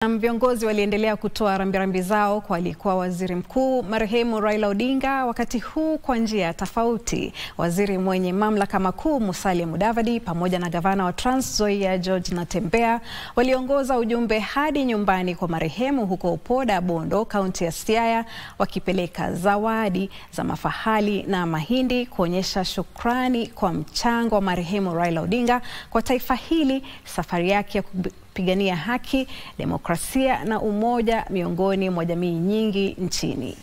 Viongozi waliendelea kutoa rambirambi zao kwa aliyekuwa waziri mkuu marehemu Raila Odinga, wakati huu kwa njia tofauti. Waziri mwenye mamlaka makuu Musalia Mudavadi pamoja na gavana wa Trans Nzoia George Natembeya waliongoza ujumbe hadi nyumbani kwa marehemu huko Opoda Bondo, kaunti ya Siaya, wakipeleka zawadi za mafahali na mahindi kuonyesha shukrani kwa mchango wa marehemu Raila Odinga kwa taifa hili, safari yake ya kupigania haki, demokrasia na umoja miongoni mwa jamii nyingi nchini.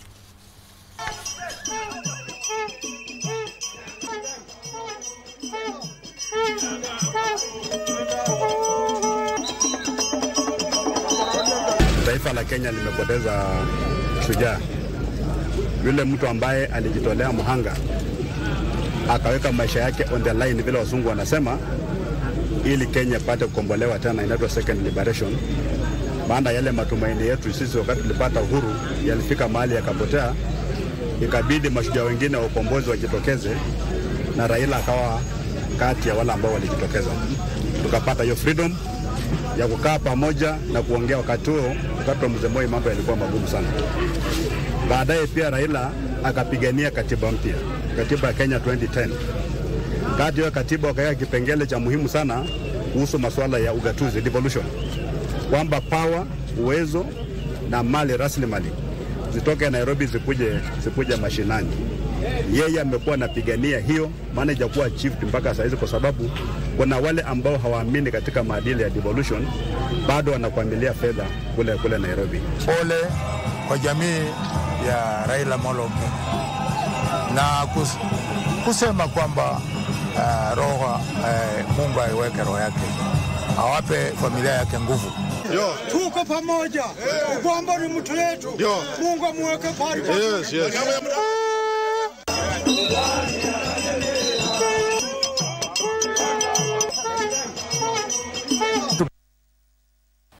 Taifa la Kenya limepoteza shujaa, yule mtu ambaye alijitolea mhanga akaweka maisha yake on the line, vile wazungu wanasema, ili Kenya pate kukombolewa tena, inaitwa second liberation. Baada yale matumaini yetu sisi wakati tulipata uhuru yalifika mahali yakapotea, ikabidi mashujaa wengine wa ukombozi wajitokeze, na Raila akawa kati ya wale ambao walijitokeza. Tukapata hiyo freedom ya kukaa pamoja na kuongea. Wakati huo, wakati wa Mzee Moi, mambo yalikuwa magumu sana. Baadaye pia Raila akapigania katiba mpya, katiba ya Kenya 2010. Kati ya katiba wakaweka kipengele cha muhimu sana kuhusu masuala ya ugatuzi, devolution, kwamba power, uwezo na mali rasilimali zitoke Nairobi zikuje mashinani. Yeye amekuwa anapigania hiyo, maana hajakuwa chief mpaka sasa hizi, kwa sababu kuna wale ambao hawaamini katika maadili ya devolution, bado wanakuamilia fedha kule Nairobi. Pole kwa jamii ya Raila Odinga na kusema kwamba Mungu aiweke roho yake, awape familia yake nguvu. Tuko pamoja, kwamba ni mtu wetu. Mungu amweke pale. Yes.